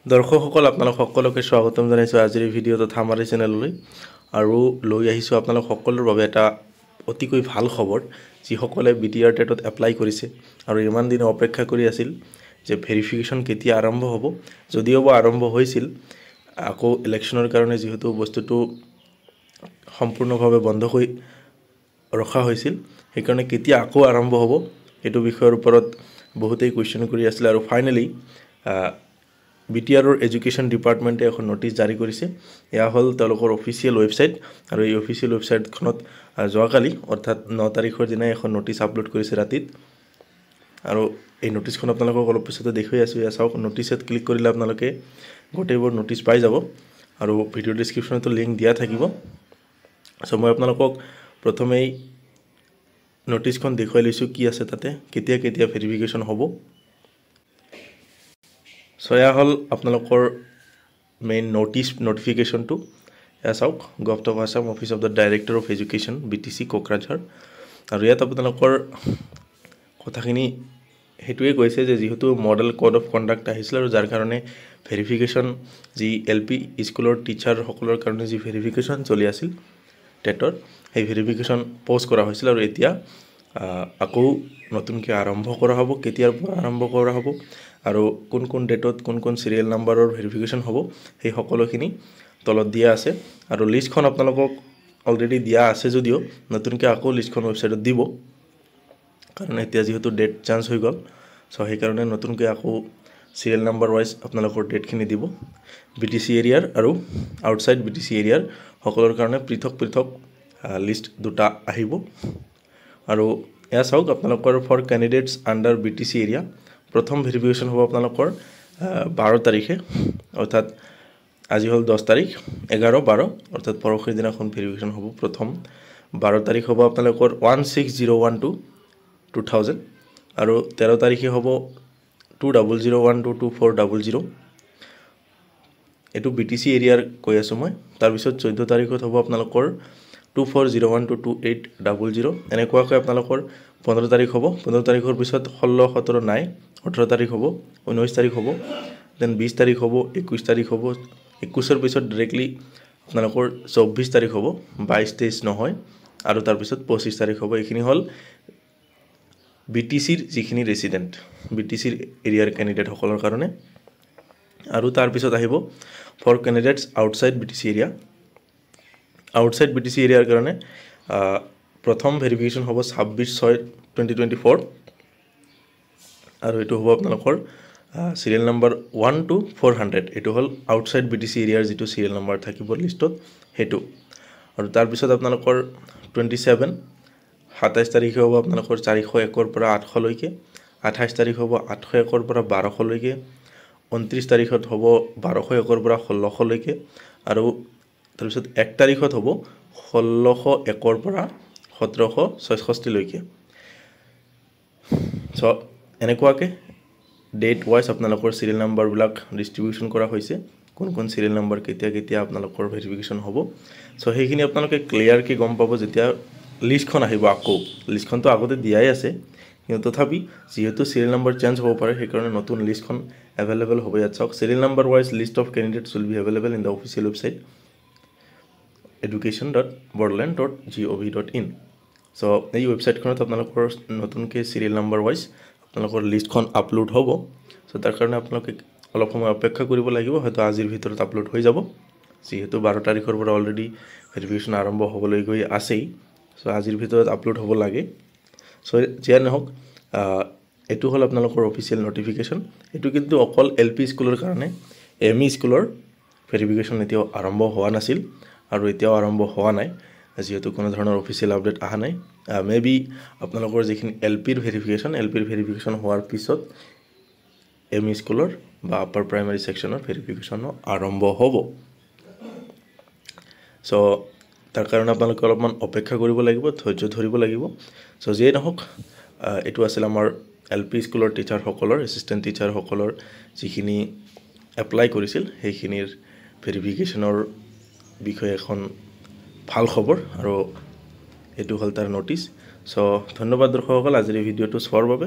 দৰ্শকসকল আপোনালোক সকলোকে স্বাগতম জনাইছোঁ আজিৰ ভিডিঅ' তথা আমাৰ চেনেললৈ আৰু লৈ আহিছোঁ আপোনালোক সকলোৰ বাবে এটা অতিকৈ ভাল খবৰ যিসকলে বিটিআৰ টেটত এপ্লাই কৰিছে আৰু ইমান দিন অপেক্ষা কৰি আছিল যে ভেৰিফিকেশ্যন কেতিয়া আৰম্ভ হ'ব যদিও বা আৰম্ভ হৈছিল আকৌ ইলেকশ্যনৰ কাৰণে যেহেতু বস্তুটো সম্পূৰ্ণভাৱে বন্ধ হৈ ৰখা হৈছিল সেইকাৰণে কেতিয়া আকৌ আৰম্ভ হ'ব এইটো বিষয়ৰ ওপৰত বহুতেই কোৱেশ্চন কৰি আছিল আৰু ফাইনেলি বিটিআৰৰ এডুকেশ্যন ডিপাৰ্টমেণ্টে এখন নোটিছ জাৰি কৰিছে এয়া হ'ল তেওঁলোকৰ অফিচিয়েল ৱেবছাইট আৰু এই অফিচিয়েল ৱেবছাইটখনত যোৱাকালি অৰ্থাৎ 9 তাৰিখৰ দিনা এখন নোটিছ আপলোড কৰিছে ৰাতিত আৰু এই নোটিছখন আপোনালোকক অলপ পিছতে দেখুৱাই আছোঁ এয়া চাওক নোটিছত ক্লিক কৰিলে আপোনালোকে গোটেইবোৰ নোটিছ পাই যাব আৰু ভিডিঅ' ডেছক্ৰিপশ্যনতো লিংক দিয়া থাকিব সো মই আপোনালোকক প্ৰথমেই নোটিছখন দেখুৱাই লৈছোঁ কি আছে তাতে কেতিয়া কেতিয়া ভেৰিফিকেশ্যন হ'ব সয়া হল আপোনালোকৰ মেইন নোটিফিকেশ্যনটো এয়া চাওক govt of Assam office of the director of education BTC Kokrajhar আৰু ইয়াত আপোনালোকৰ কথাখিনি হেতুৱে কৈছে যে যেহেতু মডেল কোড অফ কণ্ডাক্ট আহিছিল আৰু যাৰ কাৰণে ভেৰিফিকেশ্যন যি এলপি স্কুলৰ টিচাৰ সকলৰ কাৰণে যি ভেৰিফিকেশ্যন চলি আছিল টেটৰ সেই ভেৰিফিকেশ্যন পোষ্ট কৰা হৈছিল আৰু এতিয়া আকৌ নতুনকৈ আৰম্ভ কৰা হ'ব কেতিয়াৰ পৰা আৰম্ভ কৰা হ'ব আৰু কোন কোন ডেটত কোন কোন সিৰিয়েল নাম্বাৰৰ ভেৰিফিকেশ্যন হ'ব সেই সকলোখিনি তলত দিয়া আছে আৰু লিষ্টখন আপোনালোকক অলৰেডি দিয়া আছে যদিও নতুনকৈ আকৌ লিষ্টখন ৱেবছাইটত দিব কাৰণ এতিয়া যেহেতু ডেট চেঞ্জ হৈ গ'ল সো সেইকাৰণে নতুনকৈ আকৌ সিৰিয়েল নাম্বাৰ ৱাইজ আপোনালোকৰ ডেটখিনি দিব বিটিচি এৰিয়াৰ আৰু আউটসাইড বিটিচি এৰিয়াৰ সকলৰ কাৰণে পৃথক পৃথক লিষ্ট দুটা আহিব আৰু এয়া চাওক আপোনালোকৰ for candidates under BTC area প্ৰথম ভেৰিফিকেশ্যন হ'ব আপোনালোকৰ 12 তাৰিখে অৰ্থাৎ আজি হ'ল 10 তাৰিখ 11 12 অৰ্থাৎ পৰহিৰ দিনাখন ভেৰিফিকেশ্যন হ'ব প্ৰথম 12 তাৰিখ হ'ব আপোনালোকৰ 16012 2000 আৰু 13 তাৰিখে হ'ব 200122 এটো বিটিচি এৰিয়াৰ কৈ আছো মই তাৰ পিছত 14 তাৰিখত হ'ব আপোনালোকৰ 2401222800 এনেকুৱাকৈ আপোনালোকৰ 15 তাৰিখ হ'ব 15 তাৰিখৰ পিছত 16 17 নাই 18 তাৰিখ হ'ব 19 তাৰিখ হ'ব দেন 20 তাৰিখ হ'ব 21 তাৰিখ হ'ব 21 ৰ পিছত ডাইৰেক্টলি আপোনালোকৰ 24 তাৰিখ হ'ব 22 23 নহয় আৰু তাৰ পিছত 25 তাৰিখ হ'ব এইখিনি হ'ল বিটিচিৰ যিখিনি ৰেসিডেন্ট বিটিচিৰ এৰিয়াৰ ক্যান্ডিডেট সকলৰ কাৰণে আৰু তাৰ পিছত আহিব for candidates outside BTC area outside BTC এৰিয়াৰ কাৰণে প্ৰথম ভেৰিফিকেশ্যন হ'ব 26/6/2024 আৰু এটো হ'ব আপোনালোকৰ সিৰিয়েল নাম্বাৰ 1 to 400 এটো হ'ল আউটসাইড বিটিচি এৰিয়াৰ যেটো সিৰিয়েল নাম্বাৰ থাকিব লিষ্টত হেতু আৰু তাৰ পিছত আপোনালোকৰ 27 27 তাৰিখে হ'ব আপোনালোকৰ 401 ৰ পৰা 800 লৈকে 28 তাৰিখ হ'ব 801 ৰ পৰা 1200 লৈকে 29 তাৰিখত হ'ব 1201 ৰ পৰা 1600 লৈকে আৰু তাৰ পিছত 1 তাৰিখত হ'ব 1601 ৰ পৰা 1766 লৈকে সো এনেকুৱাকে ডেট ওয়াইজ আপোনালোকৰ সিৰিয়েল নাম্বাৰ বিলাক ডিস্ট্ৰিবিউশন কৰা হৈছে কোন কোন সিৰিয়েল নাম্বাৰ কেতিয়া কেতিয়া আপোনালোকৰ ভেৰিফিকেশ্যন হ'ব সো সেইখিনি আপোনালোকে ক্লিয়াৰ কি গম পাব যেতিয়া লিষ্টখন আহিব আকৌ লিষ্টখনটো আগতে দিয়াই আছে কিন্তু তথাপি যেহেতু সিৰিয়েল নাম্বাৰ চেঞ্জ হ'ব পাৰে সেইকাৰণে নতুন লিষ্টখন अवेलेबल হ'ব ইয়াত চাওক serial number wise list of candidates will be available in the official website education.borderland.gov.in so এই ওয়েবসাইটখনত আপোনালোকৰ নতুনকৈ সিৰিয়েল নাম্বাৰ ওয়াইজ আপোনালোকৰ লিষ্টখন আপলোড হ'ব সো তাৰ কাৰণে আপোনালোকে অলপ সময় অপেক্ষা কৰিব লাগিব হয়তো আজিৰ ভিতৰত আপলোড হৈ যাব যেহেতু 12 তাৰিখৰ পৰা অলৰেডি ভেৰিফিকেশ্যন আৰম্ভ হ'বলৈ গৈ আছেই সো আজিৰ ভিতৰত আপলোড হ'ব লাগে সো যেন নহওক এটো হ'ল আপোনালোকৰ অফিচিয়েল নোটিফিকেশ্যন এটো কিন্তু অকল এলপি স্কুলৰ কাৰণে এমই স্কুলৰ ভেৰিফিকেশ্যন এতিয়াও আৰম্ভ হোৱা নাছিল আৰু এতিয়াও আৰম্ভ হোৱা নাই যেহেতু কোনো ধৰণৰ অফিচিয়েল আপডেট আহা নাই মেবি আপোনালোকৰ যিখিনি এলপিৰ ভেৰিফিকেশ্যন হোৱাৰ পিছত এমই স্কুলৰ বা আপাৰ প্ৰাইমাৰী সেকশনৰ ভেৰিফিকেশ্যন আৰম্ভ হ'ব সো তাৰ কাৰণে আপোনালোকে অলপমান অপেক্ষা কৰিব লাগিব ধৈৰ্য ধৰিব লাগিব সো যেই নহওক এটো আছিল আমাৰ এলপি স্কুলৰ টিচাৰ সকলৰ এসিস্ট্যান্ট টিচাৰ সকলৰ যিখিনি এপ্লাই কৰিছিল সেইখিনিৰ ভেৰিফিকেশ্যনৰ বিষয়ে এখন ভাল খবৰ আৰু এটো হ'ল তাৰ নোটিছ সো ধন্যবাদ দৰ্শকসকল আজিৰ ভিডিঅটো চোৱাৰ বাবে